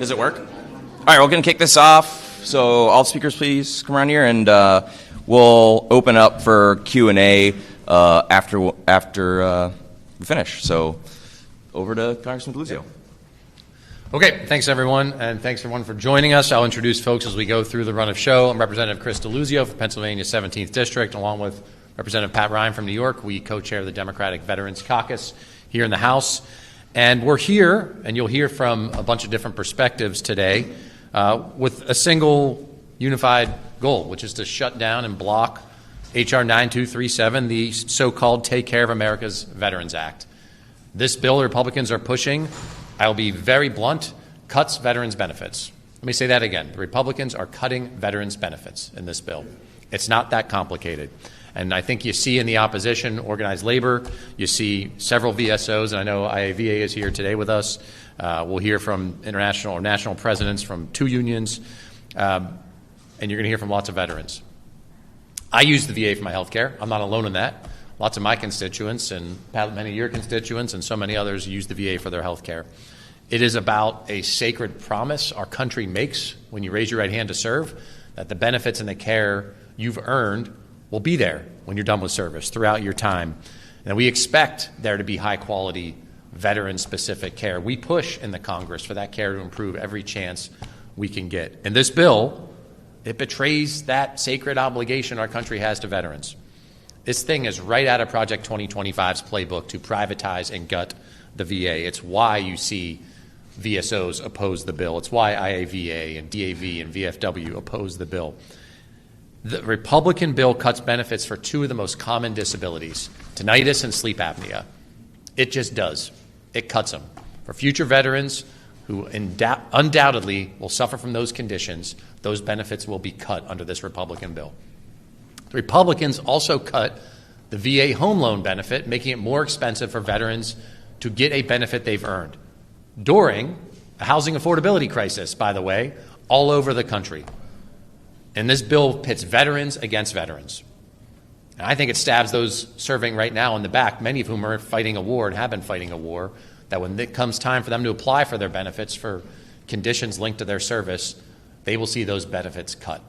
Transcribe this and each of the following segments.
Does it work? All right, we're going to kick this off. So all speakers, please come around here, and we'll open up for Q&A after we finish. So over to Congressman Deluzio. Okay, thanks everyone, and thanks everyone for joining us. I'll introduce folks as we go through the run of show. I'm Representative Chris Deluzio from Pennsylvania's 17th District, along with Representative Pat Ryan from New York. We co-chair the Democratic Veterans Caucus here in the House. And we're here, and you'll hear from a bunch of different perspectives today, with a single unified goal, which is to shut down and block H.R. 9237, the so-called Take Care of America's Veterans Act. This bill the Republicans are pushing, I'll be very blunt, cuts veterans' benefits. Let me say that again. The Republicans are cutting veterans' benefits in this bill. It's not that complicated. And I think you see in the opposition organized labor, you see several VSOs, and I know IAVA is here today with us. We'll hear from international or national presidents from 2 unions, and you're going to hear from lots of veterans. I use the VA for my health care. I'm not alone in that. Lots of my constituents and many of your constituents and so many others use the VA for their health care. It is about a sacred promise our country makes when you raise your right hand to serve, that the benefits and the care you've earned will be there when you're done with service throughout your time. And we expect there to be high-quality, veteran-specific care. We push in the Congress for that care to improve every chance we can get. And this bill, it betrays that sacred obligation our country has to veterans. This thing is right out of Project 2025's playbook to privatize and gut the VA. It's why you see VSOs oppose the bill. It's why IAVA and DAV and VFW oppose the bill. The Republican bill cuts benefits for 2 of the most common disabilities, tinnitus and sleep apnea. It just does. It cuts them. For future veterans who undoubtedly will suffer from those conditions, those benefits will be cut under this Republican bill. The Republicans also cut the VA home loan benefit, making it more expensive for veterans to get a benefit they've earned during a housing affordability crisis, by the way, all over the country. And this bill pits veterans against veterans. And I think it stabs those serving right now in the back, many of whom are fighting a war and have been fighting a war, that when it comes time for them to apply for their benefits for conditions linked to their service, they will see those benefits cut.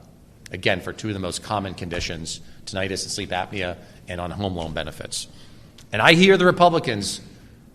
Again, for 2 of the most common conditions, tinnitus and sleep apnea, and on home loan benefits. And I hear the Republicans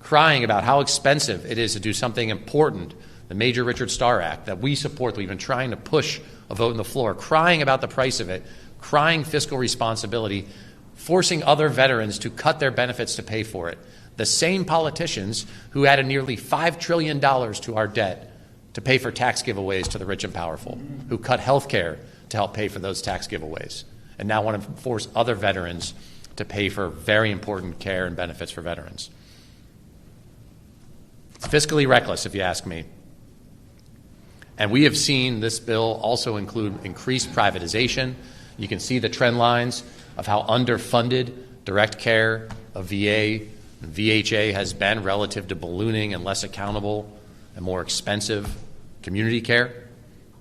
crying about how expensive it is to do something important, the Major Richard Starr Act, that we support, that we've been trying to push a vote on the floor, crying about the price of it, crying fiscal responsibility, forcing other veterans to cut their benefits to pay for it. The same politicians who added nearly $5 trillion to our debt to pay for tax giveaways to the rich and powerful, who cut health care to help pay for those tax giveaways, and now want to force other veterans to pay for very important care and benefits for veterans. It's fiscally reckless, if you ask me. And we have seen this bill also include increased privatization. You can see the trend lines of how underfunded direct care of VA and VHA has been relative to ballooning and less accountable and more expensive community care.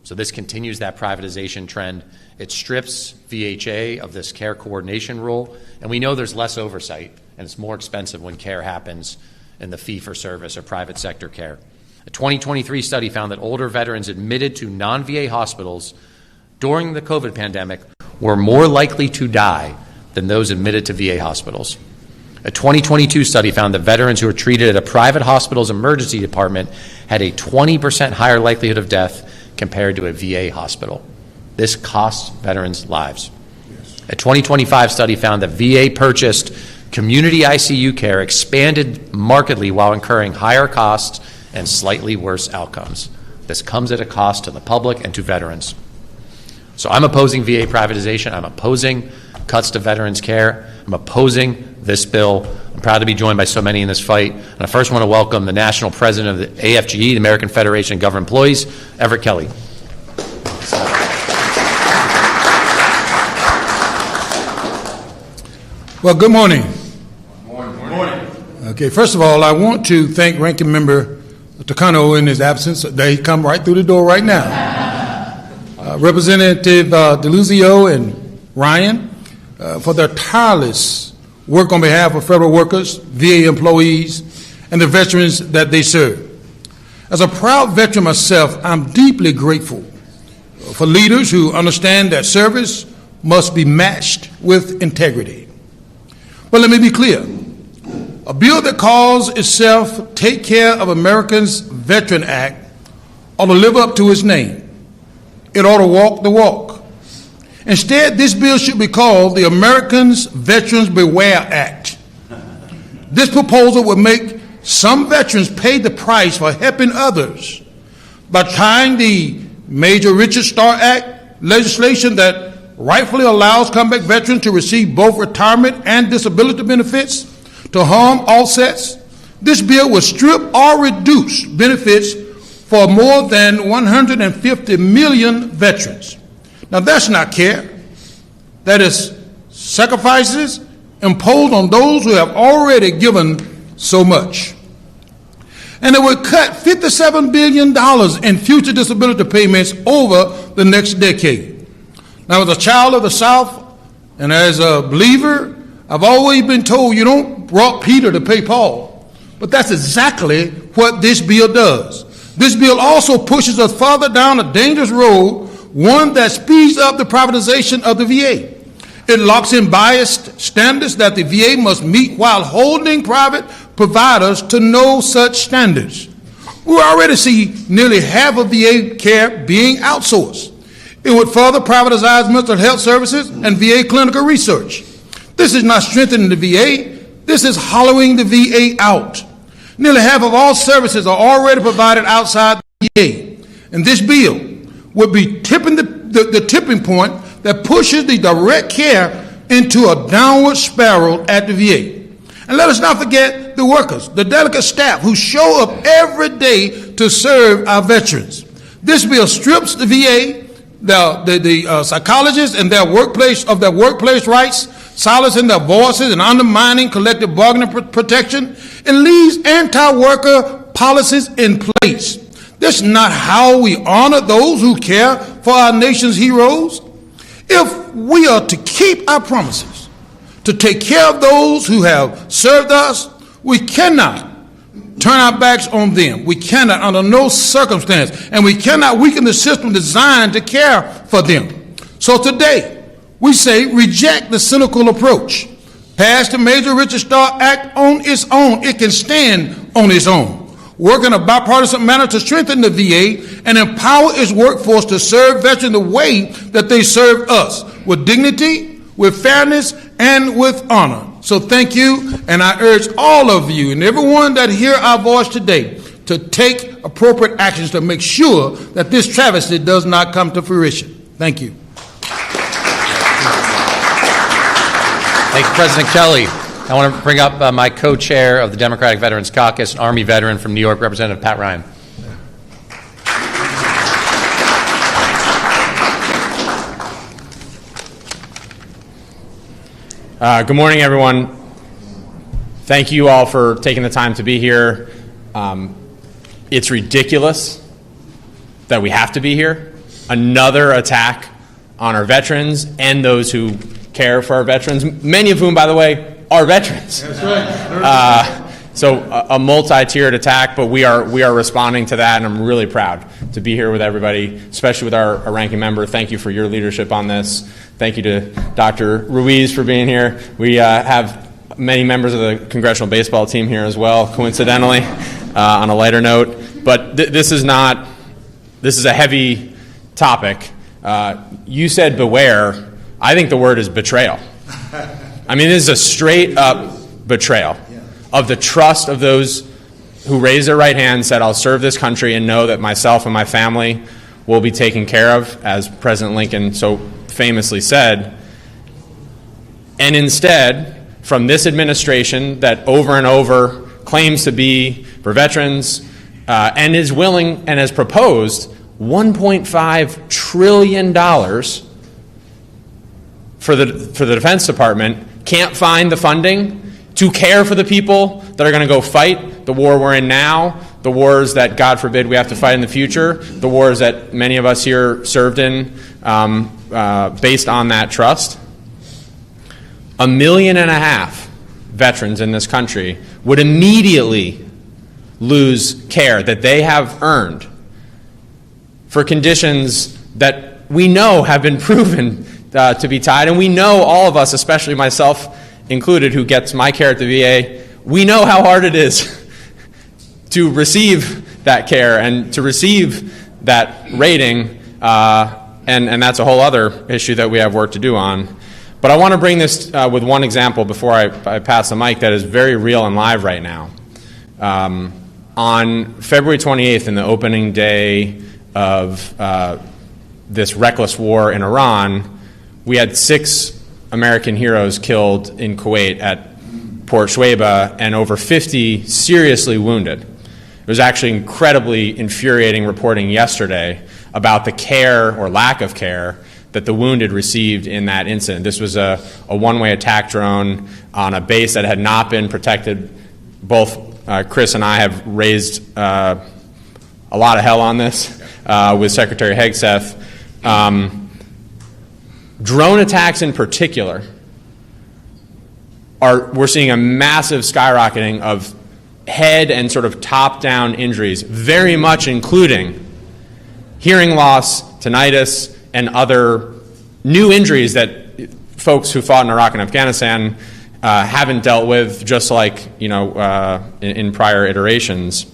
So this continues that privatization trend. It strips VHA of this care coordination role, and we know there's less oversight, and it's more expensive when care happens in the fee-for-service or private sector care. A 2023 study found that older veterans admitted to non-VA hospitals during the COVID pandemic were more likely to die than those admitted to VA hospitals. A 2022 study found that veterans who were treated at a private hospital's emergency department had a 20% higher likelihood of death compared to a VA hospital. This costs veterans lives. A 2025 study found that VA purchased community ICU care expanded markedly while incurring higher costs and slightly worse outcomes. This comes at a cost to the public and to veterans. So I'm opposing VA privatization. I'm opposing cuts to veterans care. I'm opposing this bill. I'm proud to be joined by so many in this fight. And I first want to welcome the national president of the AFGE, the American Federation of Government Employees, Everett Kelly. Well, good morning. Good morning. Okay, first of all, I want to thank Ranking Member Takano in his absence. They come right through the door right now. Representative Deluzio and Ryan for their tireless work on behalf of federal workers, VA employees, and the veterans that they serve. As a proud veteran myself, I'm deeply grateful for leaders who understand that service must be matched with integrity. But let me be clear. A bill that calls itself Take Care of Americans Veteran Act ought to live up to its name. It ought to walk the walk. Instead, this bill should be called the Americans Veterans Beware Act. This proposal would make some veterans pay the price for helping others by tying the Major Richard Starr Act legislation that rightfully allows combat veterans to receive both retirement and disability benefits to harm offsets. This bill will strip or reduce benefits for more than 150 million veterans. Now that's not care. That is sacrifices imposed on those who have already given so much. And it would cut $57 billion in future disability payments over the next decade. Now, as a child of the South and as a believer, I've always been told you don't rob Peter to pay Paul. But that's exactly what this bill does. This bill also pushes us farther down a dangerous road, one that speeds up the privatization of the VA. It locks in biased standards that the VA must meet while holding private providers to no such standards. We already see nearly half of VA care being outsourced. It would further privatize mental health services and VA clinical research. This is not strengthening the VA. This is hollowing the VA out. Nearly half of all services are already provided outside the VA. And this bill would be tipping the tipping point that pushes the direct care into a downward spiral at the VA. And let us not forget the workers, the delicate staff who show up every day to serve our veterans. This bill strips the VA, the psychologists and their workplace rights, silencing their voices and undermining collective bargaining protection, and leaves anti-worker policies in place. This is not how we honor those who care for our nation's heroes. If we are to keep our promises, to take care of those who have served us, we cannot turn our backs on them. We cannot, under no circumstance, and we cannot weaken the system designed to care for them. So today, we say reject the cynical approach. Pass the Major Richard Starr Act on its own. It can stand on its own. Work in a bipartisan manner to strengthen the VA and empower its workforce to serve veterans the way that they serve us, with dignity, with fairness, and with honor. So thank you, and I urge all of you and everyone that hear our voice today to take appropriate actions to make sure that this travesty does not come to fruition. Thank you. Thank you, President Kelly. I want to bring up my co-chair of the Democratic Veterans Caucus, an Army veteran from New York, Representative Pat Ryan. Good morning, everyone. Thank you all for taking the time to be here. It's ridiculous that we have to be here. Another attack on our veterans and those who care for our veterans, many of whom, by the way, are veterans. That's right. So a multi-tiered attack, but we are responding to that, and I'm really proud to be here with everybody, especially with our ranking member. Thank you for your leadership on this. Thank you to Dr. Ruiz for being here. We have many members of the congressional baseball team here as well, coincidentally, on a lighter note. But this is a heavy topic. You said beware. I think the word is betrayal. I mean, this is a straight-up betrayal of the trust of those who raised their right hand, said, I'll serve this country and know that myself and my family will be taken care of, as President Lincoln so famously said. And instead, from this administration that over and over claims to be for veterans and is willing and has proposed $1.5 trillion for the Defense Department, can't find the funding to care for the people that are going to go fight the war we're in now, the wars that, God forbid, we have to fight in the future, the wars that many of us here served in based on that trust. 1.5 million veterans in this country would immediately lose care that they have earned for conditions that we know have been proven to be tied, and we know, all of us, especially myself included, who gets my care at the VA, we know how hard it is to receive that care and to receive that rating, and that's a whole other issue that we have work to do on. But I want to bring this with one example before I pass the mic that is very real and live right now. On February 28th, in the opening day of this reckless war in Iran, we had 6 American heroes killed in Kuwait at Port Shuaibah and over 50 seriously wounded. It was actually incredibly infuriating reporting yesterday about the care or lack of care that the wounded received in that incident. This was a one-way attack drone on a base that had not been protected. Both Chris and I have raised a lot of hell on this with Secretary Hegseth. Drone attacks in particular, we're seeing a massive skyrocketing of head and sort of top-down injuries, very much including hearing loss, tinnitus, and other new injuries that folks who fought in Iraq and Afghanistan haven't dealt with, just like in prior iterations.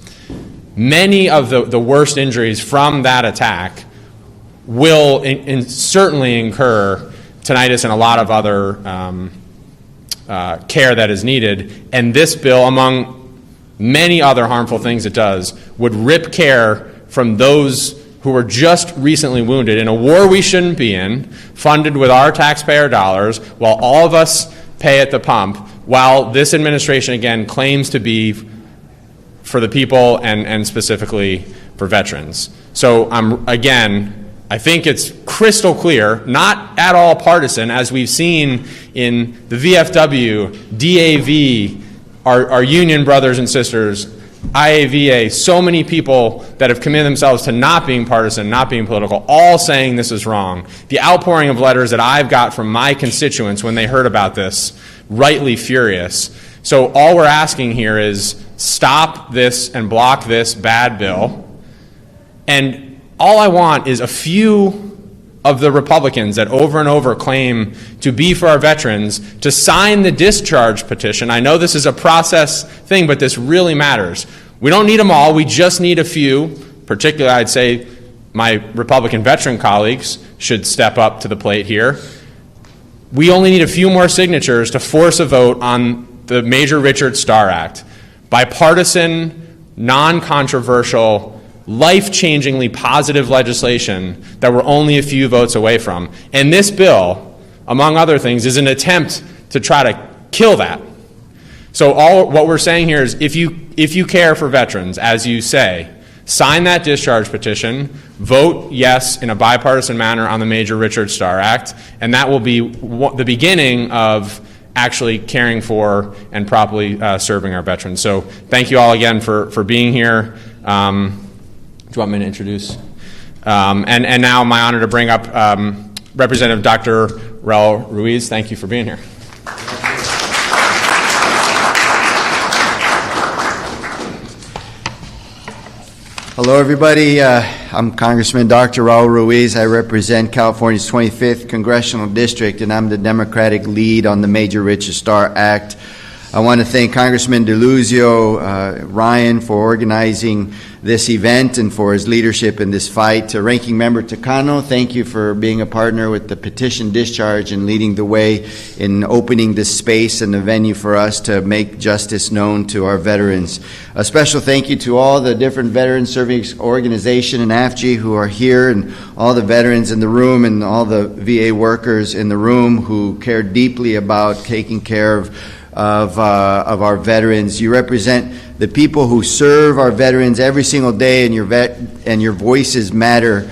Many of the worst injuries from that attack will certainly incur tinnitus and a lot of other care that is needed. And this bill, among many other harmful things it does, would rip care from those who were just recently wounded in a war we shouldn't be in, funded with our taxpayer dollars, while all of us pay at the pump, while this administration, again, claims to be for the people and specifically for veterans. So, I think it's crystal clear, not at all partisan, as we've seen in the VFW, DAV, our union brothers and sisters, IAVA, so many people that have committed themselves to not being partisan, not being political, all saying this is wrong. The outpouring of letters that I've got from my constituents when they heard about this, rightly furious. So all we're asking here is stop this and block this bad bill. And all I want is a few of the Republicans that over and over claim to be for our veterans to sign the discharge petition. I know this is a process thing, but this really matters. We don't need them all. We just need a few. Particularly, I'd say my Republican veteran colleagues should step up to the plate here. We only need a few more signatures to force a vote on the Major Richard Starr Act. Bipartisan, non-controversial, life-changingly positive legislation that we're only a few votes away from. And this bill, among other things, is an attempt to try to kill that. So what we're saying here is if you care for veterans, as you say, sign that discharge petition, vote yes in a bipartisan manner on the Major Richard Starr Act, and that will be the beginning of actually caring for and properly serving our veterans. So thank you all again for being here. Do you want me to introduce? And now my honor to bring up Representative Dr. Raul Ruiz. Thank you for being here. Hello, everybody. I'm Congressman Dr. Raul Ruiz. I represent California's 25th Congressional District, and I'm the Democratic lead on the Major Richard Starr Act. I want to thank Congressman Deluzio, Ryan, for organizing this event and for his leadership in this fight. To Ranking Member Takano, thank you for being a partner with the petition discharge and leading the way in opening this space and the venue for us to make justice known to our veterans. A special thank you to all the different veteran service organizations and AFG who are here, and all the veterans in the room and all the VA workers in the room who care deeply about taking care of our veterans. You represent the people who serve our veterans every single day, and your voices matter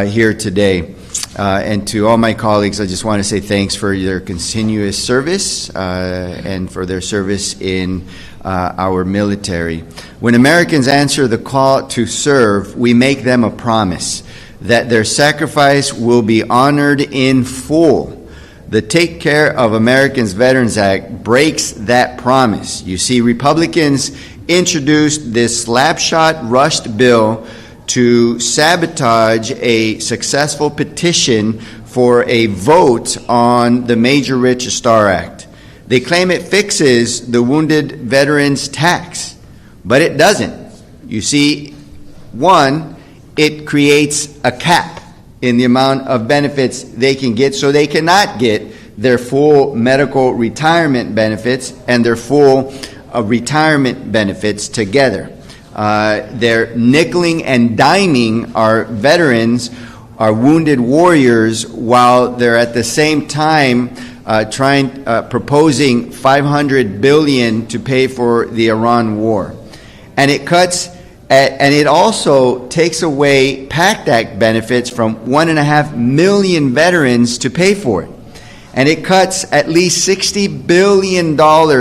here today. And to all my colleagues, I just want to say thanks for their continuous service and for their service in our military. When Americans answer the call to serve, we make them a promise that their sacrifice will be honored in full. The Take Care of Americans Veterans Act breaks that promise. You see, Republicans introduced this slapshot rushed bill to sabotage a successful petition for a vote on the Major Rich Star Act. They claim it fixes the wounded veterans tax, but it doesn't. You see, one, it creates a cap in the amount of benefits they can get, so they cannot get their full medical retirement benefits and their full retirement benefits together. They're nickeling and diming our veterans, our wounded warriors, while they're at the same time proposing $500 billion to pay for the Iran war. And it also takes away PACT Act benefits from 1.5 million veterans to pay for it. And it cuts at least $60 billion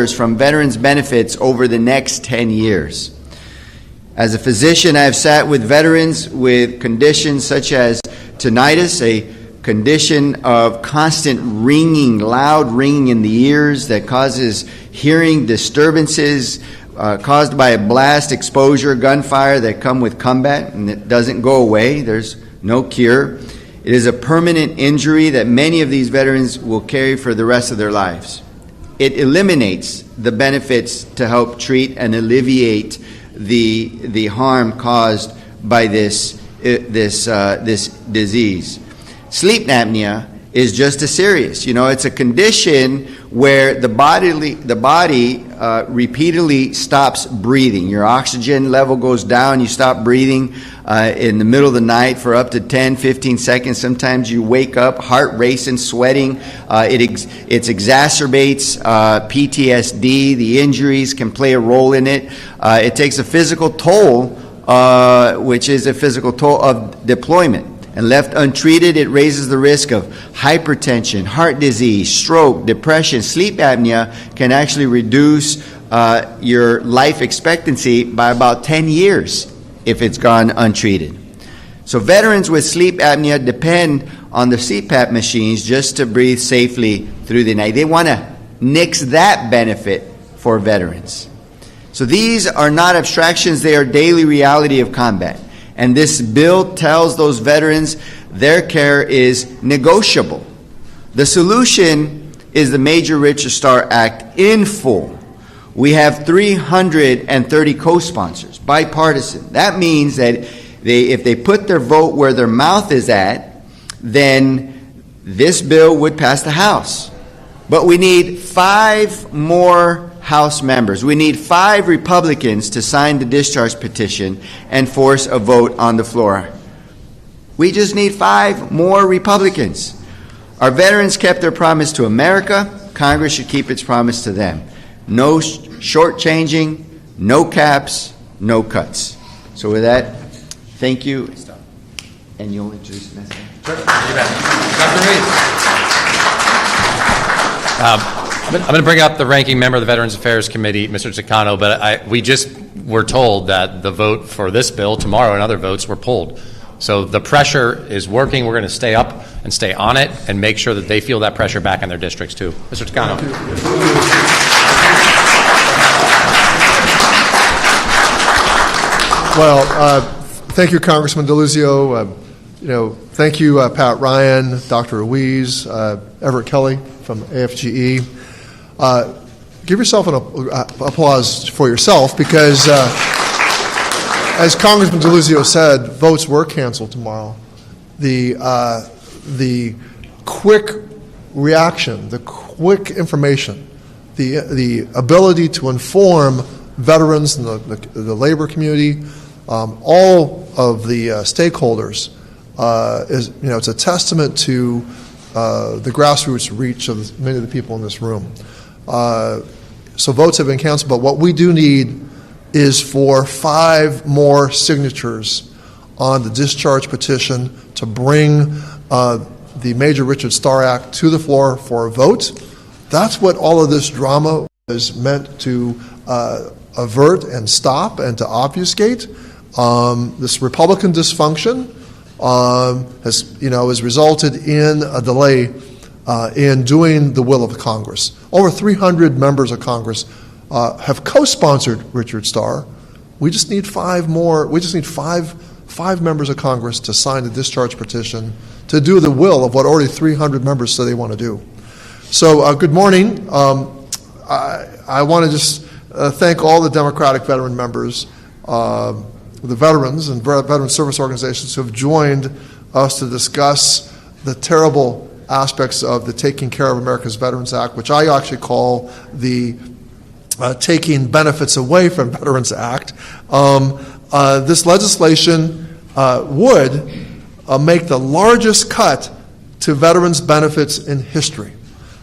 from veterans' benefits over the next 10 years. As a physician, I've sat with veterans with conditions such as tinnitus, a condition of constant ringing, loud ringing in the ears that causes hearing disturbances caused by a blast, exposure, gunfire that come with combat, and it doesn't go away. There's no cure. It is a permanent injury that many of these veterans will carry for the rest of their lives. It eliminates the benefits to help treat and alleviate the harm caused by this disease. Sleep apnea is just as serious. You know, it's a condition where the body repeatedly stops breathing. Your oxygen level goes down, you stop breathing in the middle of the night for up to 10, 15 seconds. Sometimes you wake up, heart racing, sweating. It exacerbates PTSD. The injuries can play a role in it. It takes a physical toll, which is a physical toll of deployment. And left untreated, it raises the risk of hypertension, heart disease, stroke, depression. Sleep apnea can actually reduce your life expectancy by about 10 years if it's gone untreated. So veterans with sleep apnea depend on the CPAP machines just to breathe safely through the night. They want to nix that benefit for veterans. So these are not abstractions, they are daily reality of combat. And this bill tells those veterans their care is negotiable. The solution is the Major Rich Star Act in full. We have 330 co-sponsors, bipartisan. That means that if they put their vote where their mouth is at, then this bill would pass the House. But we need 5 more House members. We need 5 Republicans to sign the discharge petition and force a vote on the floor. We just need 5 more Republicans. Our veterans kept their promise to America. Congress should keep its promise to them. No shortchanging, no caps, no cuts. So with that, thank you. And you'll introduce the next one. Sure. Dr. Reed. I'm going to bring up the ranking member of the Veterans Affairs Committee, Mr. Takano, but we just were told that the vote for this bill tomorrow and other votes were pulled. So the pressure is working. We're going to stay up and stay on it and make sure that they feel that pressure back in their districts too. Mr. Takano. Well, thank you, Congressman Deluzio. Thank you, Pat Ryan, Dr. Ruiz, Everett Kelly from AFGE. Give yourself an applause for yourself because, as Congressman Deluzio said, votes were canceled tomorrow. The quick reaction, the quick information, the ability to inform veterans and the labor community, all of the stakeholders, it's a testament to the grassroots reach of many of the people in this room. So votes have been canceled, but what we do need is for 5 more signatures on the discharge petition to bring the Major Richard Starr Act to the floor for a vote. That's what all of this drama is meant to avert and stop and to obfuscate. This Republican dysfunction has resulted in a delay in doing the will of Congress. Over 300 members of Congress have co-sponsored Richard Starr. We just need 5 more. We just need five members of Congress to sign the discharge petition to do the will of what already 300 members say they want to do. So good morning. I want to just thank all the Democratic veteran members, the veterans and veteran service organizations who have joined us to discuss the terrible aspects of the Taking Care of America's Veterans Act, which I actually call the Taking Benefits Away from Veterans Act. This legislation would make the largest cut to veterans' benefits in history.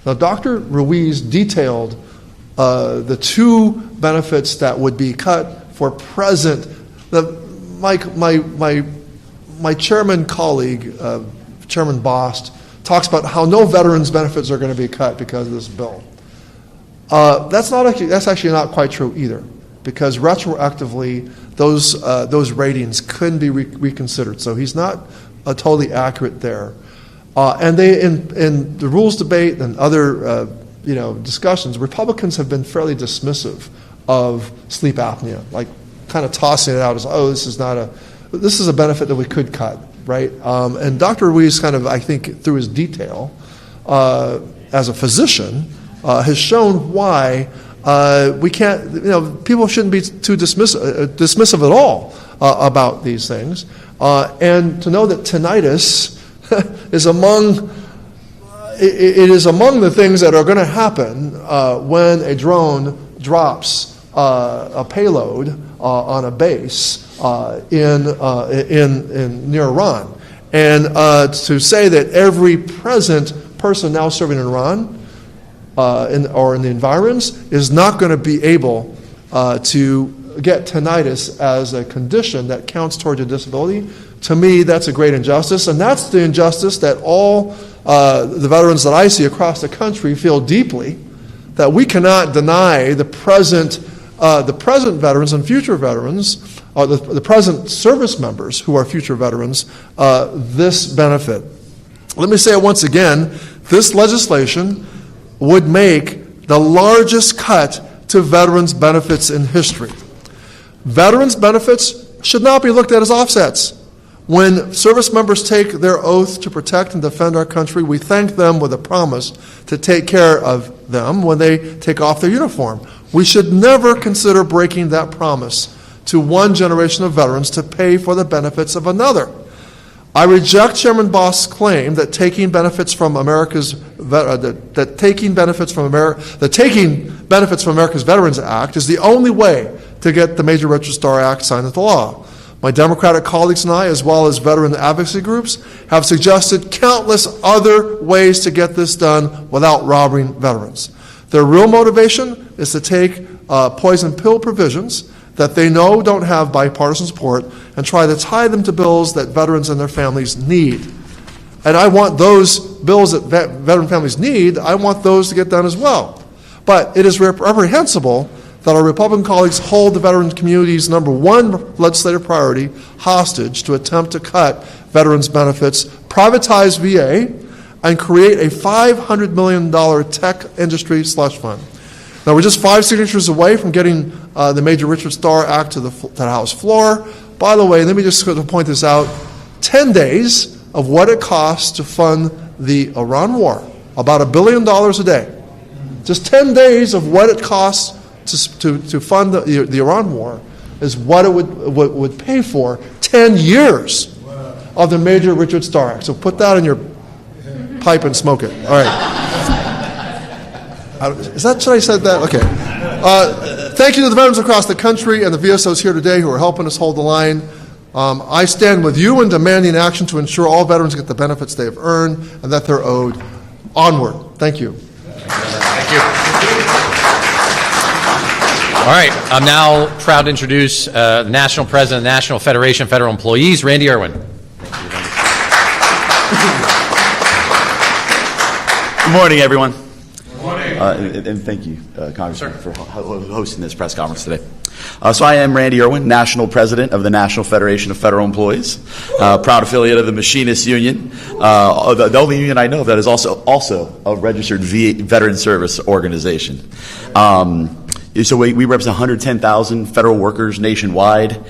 Now, Dr. Ruiz detailed the 2 benefits that would be cut for present. My chairman colleague, Chairman Bost, talks about how no veterans' benefits are going to be cut because of this bill. That's actually not quite true either, because retroactively those ratings couldn't be reconsidered. So he's not totally accurate there. And they in the rules debate and other discussions, Republicans have been fairly dismissive of sleep apnea, like kind of tossing it out as, oh, this is a benefit that we could cut, right? And Dr. Ruiz kind of, I think, through his detail as a physician, has shown why we can't, people shouldn't be too dismissive at all about these things. And to know that tinnitus is among the things that are going to happen when a drone drops a payload on a base in near Iran, and to say that every present person now serving in Iran or in the environs is not going to be able to get tinnitus as a condition that counts towards a disability. To me, that's a great injustice, and that's the injustice that all the veterans that I see across the country feel deeply, that we cannot deny the present veterans and future veterans, the present service members who are future veterans, this benefit. Let me say it once again, this legislation would make the largest cut to veterans' benefits in history. Veterans' benefits should not be looked at as offsets. When service members take their oath to protect and defend our country, we thank them with a promise to take care of them when they take off their uniform. We should never consider breaking that promise to one generation of veterans to pay for the benefits of another. I reject Chairman Bost's claim that Taking Benefits from America's Veterans Act is the only way to get the Major Richard Starr Act signed into law. My Democratic colleagues and I, as well as veteran advocacy groups, have suggested countless other ways to get this done without robbing veterans. Their real motivation is to take poison pill provisions that they know don't have bipartisan support and try to tie them to bills that veterans and their families need. And I want those bills that veteran families need, I want those to get done as well. But it is reprehensible that our Republican colleagues hold the veteran community's #1 legislative priority hostage to attempt to cut veterans' benefits, privatize VA, and create a $500 million tech industry slush fund. Now, we're just 5 signatures away from getting the Major Richard Starr Act to the House floor. By the way, let me just point this out, 10 days of what it costs to fund the Iran war, about $1 billion a day. Just 10 days of what it costs to fund the Iran war is what it would pay for 10 years of the Major Richard Starr Act. So put that in your pipe and smoke it. All right. Should I say that? Okay. Thank you to the veterans across the country and the VSOs here today who are helping us hold the line. I stand with you in demanding action to ensure all veterans get the benefits they have earned and that they're owed. Onward. Thank you. Thank you. All right. I'm now proud to introduce the National President of the National Federation of Federal Employees, Randy Irwin. Good morning, everyone. Good morning. And thank you, Congressman, for hosting this press conference today. So I am Randy Irwin, National President of the National Federation of Federal Employees, proud affiliate of the Machinists Union, the only union I know of that is also a registered veteran service organization. So we represent 110,000 federal workers nationwide,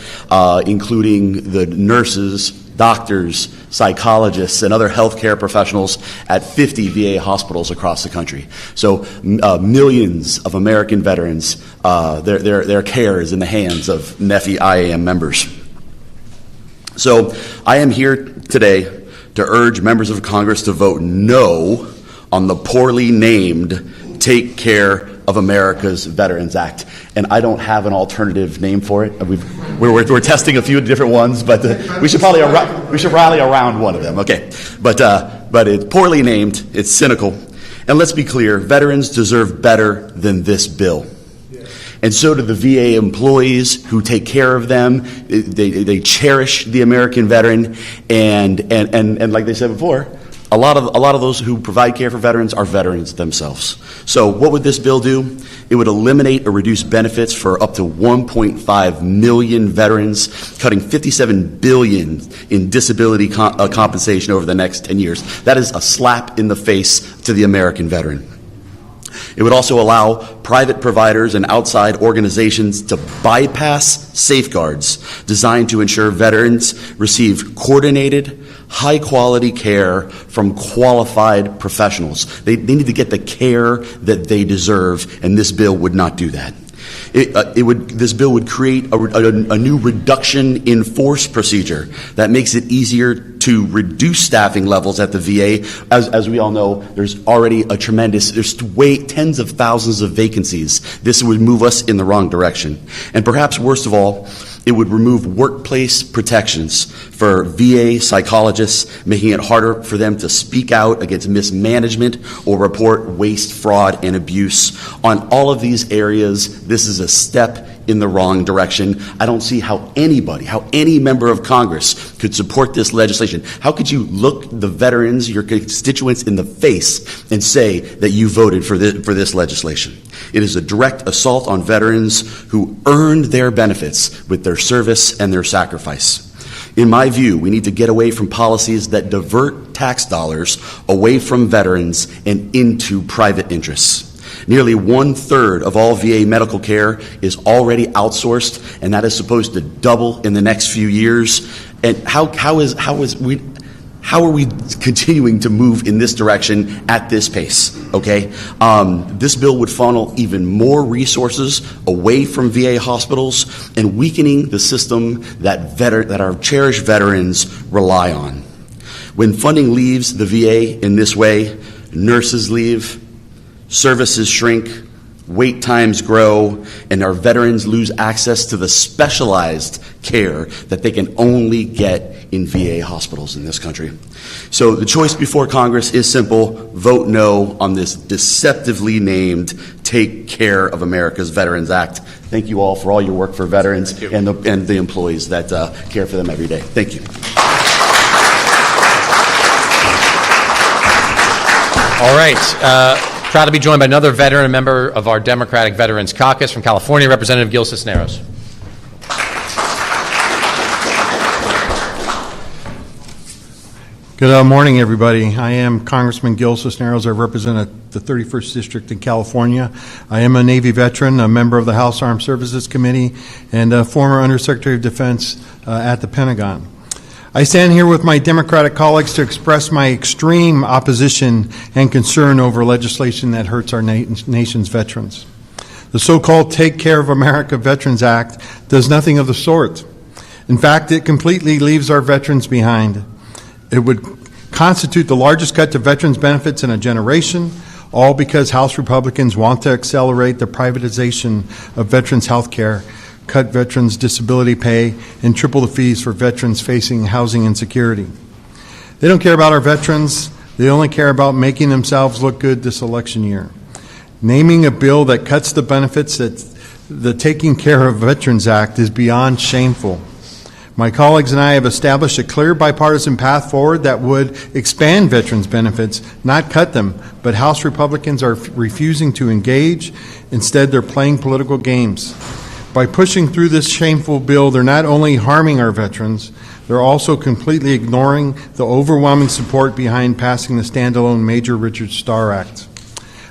including the nurses, doctors, psychologists, and other healthcare professionals at 50 VA hospitals across the country. So millions of American veterans, their care is in the hands of NEFI IAM members. So I am here today to urge members of Congress to vote no on the poorly named Take Care of America's Veterans Act. And I don't have an alternative name for it. We're testing a few different ones, but we should rally around one of them. Okay, but it's poorly named. It's cynical, and let's be clear: veterans deserve better than this bill. And so do the VA employees who take care of them. They cherish the American veteran, and like they said before, a lot of those who provide care for veterans are veterans themselves. So what would this bill do? It would eliminate or reduce benefits for up to 1.5 million veterans, cutting $57 billion in disability compensation over the next 10 years. That is a slap in the face to the American veteran. It would also allow private providers and outside organizations to bypass safeguards designed to ensure veterans receive coordinated, high-quality care from qualified professionals. They need to get the care that they deserve, and this bill would not do that. This bill would create a new reduction in force procedure that makes it easier to reduce staffing levels at the VA. As we all know, there's already there's tens of thousands of vacancies. This would move us in the wrong direction. And perhaps worst of all, it would remove workplace protections for VA psychologists, making it harder for them to speak out against mismanagement or report waste, fraud, and abuse. On all of these areas, this is a step in the wrong direction. I don't see how any member of Congress could support this legislation. How could you look the veterans, your constituents, in the face and say that you voted for this legislation? It is a direct assault on veterans who earned their benefits with their service and their sacrifice. In my view, we need to get away from policies that divert tax dollars away from veterans and into private interests. Nearly 1/3 of all VA medical care is already outsourced, and that is supposed to double in the next few years. And how are we continuing to move in this direction at this pace? Okay, this bill would funnel even more resources away from VA hospitals and weakening the system that our cherished veterans rely on. When funding leaves the VA in this way, nurses leave, services shrink, wait times grow, and our veterans lose access to the specialized care that they can only get in VA hospitals in this country. So the choice before Congress is simple: vote no on this deceptively named Take Care of America's Veterans Act. Thank you all for all your work for veterans and the employees that care for them every day. Thank you. All right. Proud to be joined by another veteran, a member of our Democratic Veterans Caucus from California, Representative Gil Cisneros. Good morning, everybody. I am Congressman Gil Cisneros. I represent the 31st District in California. I am a Navy veteran, a member of the House Armed Services Committee, and a former Undersecretary of Defense at the Pentagon. I stand here with my Democratic colleagues to express my extreme opposition and concern over legislation that hurts our nation's veterans. The so-called Take Care of America Veterans Act does nothing of the sort. In fact, it completely leaves our veterans behind. It would constitute the largest cut to veterans' benefits in a generation, all because House Republicans want to accelerate the privatization of veterans' health care, cut veterans' disability pay, and triple the fees for veterans facing housing insecurity. They don't care about our veterans. They only care about making themselves look good this election year. Naming a bill that cuts the benefits that the Taking Care of Veterans Act is beyond shameful. My colleagues and I have established a clear bipartisan path forward that would expand veterans' benefits, not cut them, but House Republicans are refusing to engage. Instead, they're playing political games. By pushing through this shameful bill, they're not only harming our veterans, they're also completely ignoring the overwhelming support behind passing the standalone Major Richard Starr Act.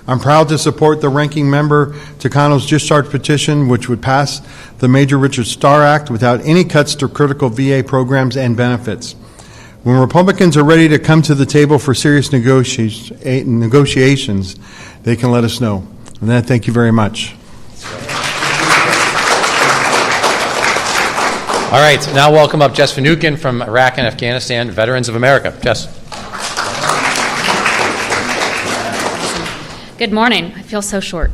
I'm proud to support the ranking member Takano's discharge petition, which would pass the Major Richard Starr Act without any cuts to critical VA programs and benefits. When Republicans are ready to come to the table for serious negotiations, they can let us know. And that, thank you very much. All right, now welcome up Jess Finucane from Iraq and Afghanistan, Veterans of America. Jess. Good morning. I feel so short.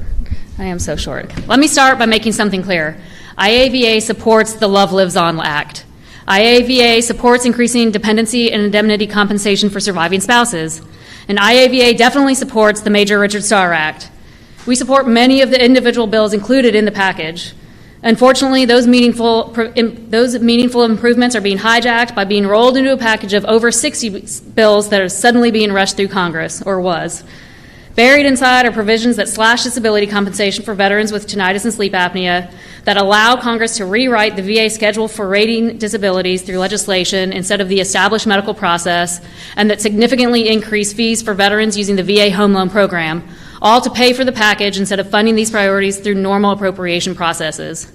I am so short. Let me start by making something clear. IAVA supports the Love Lives On Act. IAVA supports increasing dependency and indemnity compensation for surviving spouses. And IAVA definitely supports the Major Richard Starr Act. We support many of the individual bills included in the package. Unfortunately, those meaningful improvements are being hijacked by being rolled into a package of over 60 bills that are suddenly being rushed through Congress, or was. Buried inside are provisions that slash disability compensation for veterans with tinnitus and sleep apnea, that allow Congress to rewrite the VA schedule for rating disabilities through legislation instead of the established medical process, and that significantly increase fees for veterans using the VA home loan program, all to pay for the package instead of funding these priorities through normal appropriation processes.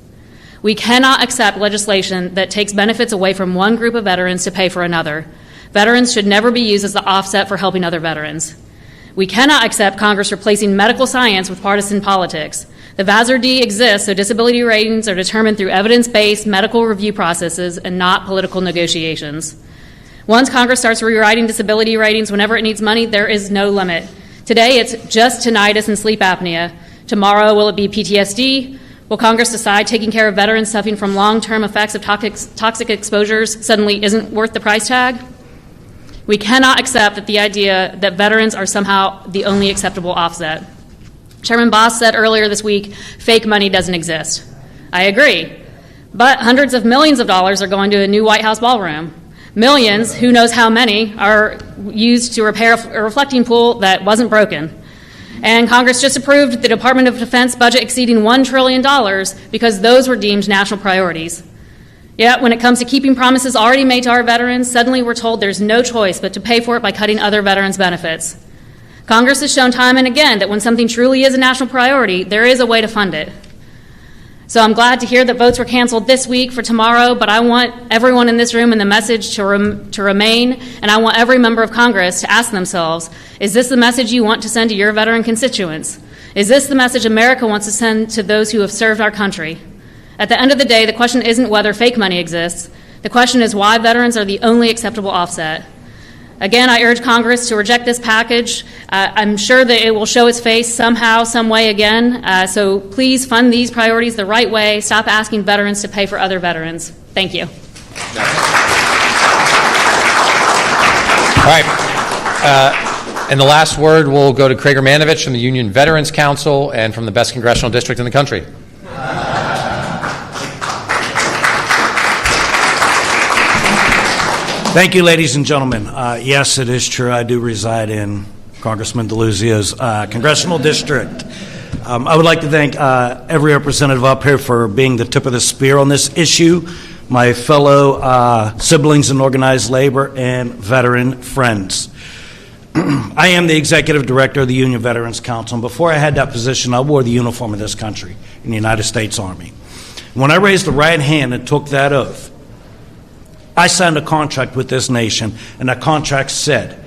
We cannot accept legislation that takes benefits away from one group of veterans to pay for another. Veterans should never be used as the offset for helping other veterans. We cannot accept Congress replacing medical science with partisan politics. The VASR-D exists so disability ratings are determined through evidence-based medical review processes and not political negotiations. Once Congress starts rewriting disability ratings whenever it needs money, there is no limit. Today, it's just tinnitus and sleep apnea. Tomorrow, will it be PTSD? Will Congress decide taking care of veterans suffering from long-term effects of toxic exposures suddenly isn't worth the price tag? We cannot accept that the idea that veterans are somehow the only acceptable offset. Chairman Boss said earlier this week, fake money doesn't exist. I agree. But hundreds of millions of dollars are going to a new White House ballroom. Millions, who knows how many, are used to repair a reflecting pool that wasn't broken. And Congress just approved the Department of Defense budget exceeding $1 trillion because those were deemed national priorities. Yet, when it comes to keeping promises already made to our veterans, suddenly we're told there's no choice but to pay for it by cutting other veterans' benefits. Congress has shown time and again that when something truly is a national priority, there is a way to fund it. So I'm glad to hear that votes were canceled this week for tomorrow, but I want everyone in this room and the message to remain, and I want every member of Congress to ask themselves, is this the message you want to send to your veteran constituents? Is this the message America wants to send to those who have served our country? At the end of the day, the question isn't whether fake money exists. The question is why veterans are the only acceptable offset. Again, I urge Congress to reject this package. I'm sure that it will show its face somehow, some way again. So please fund these priorities the right way. Stop asking veterans to pay for other veterans. Thank you. All right. And the last word will go to Craig Romanovich from the Union Veterans Council and from the best congressional district in the country. Thank you, ladies and gentlemen. Yes, it is true. I do reside in Congressman Deluzio's congressional district. I would like to thank every representative up here for being the tip of the spear on this issue, my fellow siblings in organized labor and veteran friends. I am the executive director of the Union Veterans Council, and before I had that position, I wore the uniform of this country in the United States Army. When I raised the right hand and took that oath, I signed a contract with this nation, and that contract said,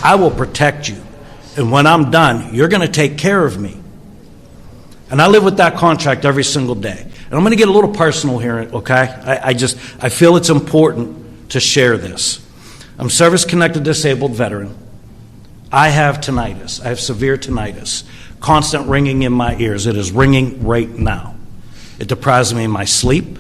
I will protect you, and when I'm done, you're going to take care of me. And I live with that contract every single day. And I'm going to get a little personal here, okay? I feel it's important to share this. I'm service-connected disabled veteran. I have tinnitus. I have severe tinnitus, constant ringing in my ears. It is ringing right now. It deprives me of my sleep.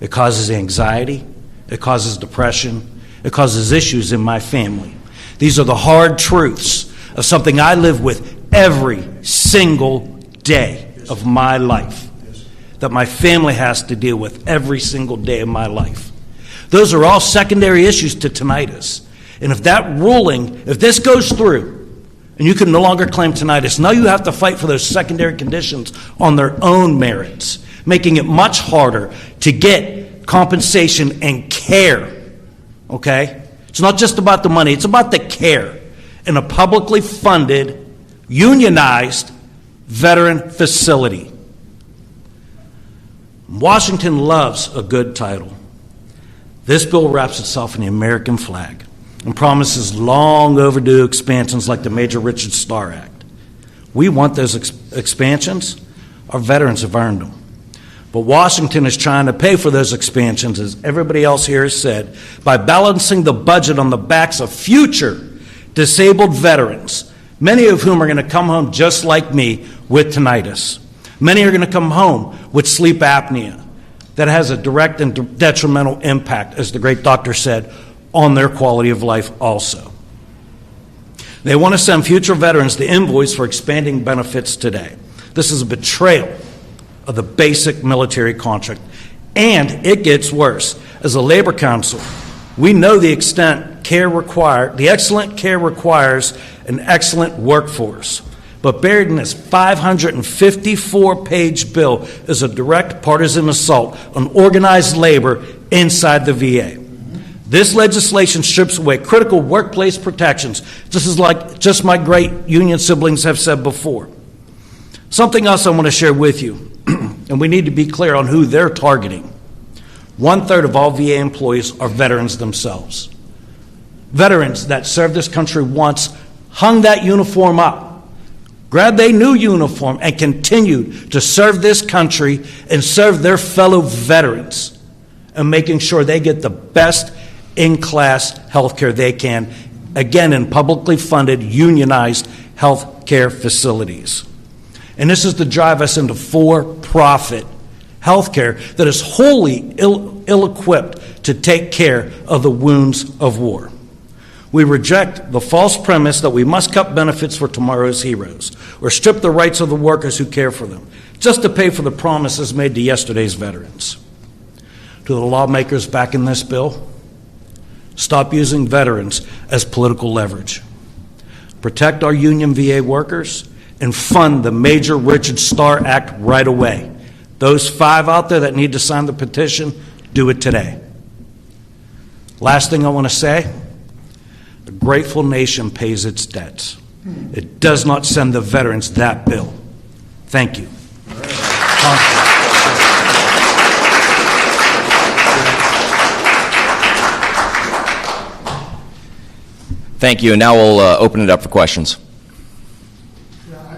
It causes anxiety. It causes depression. It causes issues in my family. These are the hard truths of something I live with every single day of my life, that my family has to deal with every single day of my life. Those are all secondary issues to tinnitus. And if that ruling, if this goes through, and you can no longer claim tinnitus, now you have to fight for those secondary conditions on their own merits, making it much harder to get compensation and care, okay? It's not just about the money, it's about the care in a publicly funded unionized veteran facility. Washington loves a good title. This bill wraps itself in the American flag and promises long overdue expansions like the Major Richard Starr Act. We want those expansions. Our veterans have earned them. But Washington is trying to pay for those expansions, as everybody else here has said, by balancing the budget on the backs of future disabled veterans, many of whom are going to come home just like me with tinnitus. Many are going to come home with sleep apnea that has a direct and detrimental impact, as the great doctor said, on their quality of life also. They want to send future veterans the invoice for expanding benefits today. This is a betrayal of the basic military contract. And it gets worse. As a labor council, we know the excellent care requires an excellent workforce. But buried in this 554-page bill is a direct partisan assault on organized labor inside the VA. This legislation strips away critical workplace protections, just my great union siblings have said before. Something else I want to share with you, and we need to be clear on who they're targeting. 1/3 of all VA employees are veterans themselves. Veterans that served this country once, hung that uniform up, grabbed a new uniform, and continued to serve this country and serve their fellow veterans, and making sure they get the best in-class health care they can, again in publicly funded, unionized health care facilities. And this is to drive us into for-profit health care that is wholly ill-equipped to take care of the wounds of war. We reject the false premise that we must cut benefits for tomorrow's heroes or strip the rights of the workers who care for them, just to pay for the promises made to yesterday's veterans. To the lawmakers backing this bill, stop using veterans as political leverage. Protect our union VA workers and fund the Major Richard Starr Act right away. Those 5 out there that need to sign the petition, do it today. Last thing I want to say, a grateful nation pays its debts. It does not send the veterans that bill. Thank you. Thank you, and now we'll open it up for questions.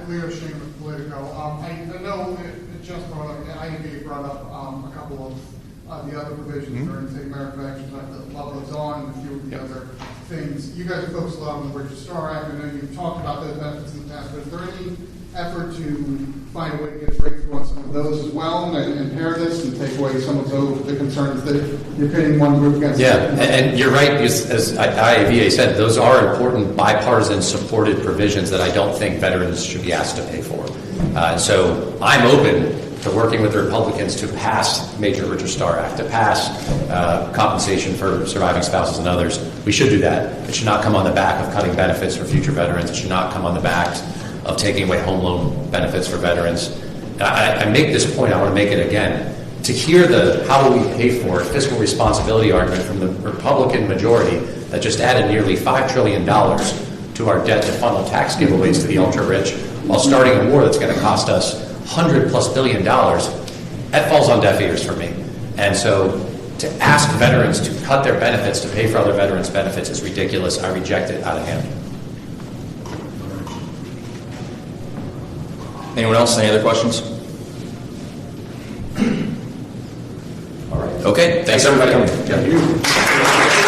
Leo Shaman, Politico. I know it just brought up, IABA brought up a couple of the other provisions during, say, American Actions Act, the Love Lives On, and a few of the other things. You guys have focused a lot on the Richard Starr Act. I know you've talked about those benefits in the past, but is there any effort to find a way to get breakthrough on some of those as well and pair this and take away some of the concerns that you're pitting one group against? Yeah, and you're right, because as IAVA said, those are important bipartisan supported provisions that I don't think veterans should be asked to pay for. So I'm open to working with the Republicans to pass Major Richard Starr Act, to pass compensation for surviving spouses and others. We should do that. It should not come on the back of cutting benefits for future veterans. It should not come on the back of taking away home loan benefits for veterans. I make this point, I want to make it again. To hear the how will we pay for it fiscal responsibility argument from the Republican majority that just added nearly $5 trillion to our debt to funnel tax giveaways to the ultra-rich while starting a war that's going to cost us $100+ billion, that falls on deaf ears for me. And so to ask veterans to cut their benefits to pay for other veterans' benefits is ridiculous. I reject it out of hand. Anyone else? Any other questions? All right. Okay. Thanks everybody. Yeah.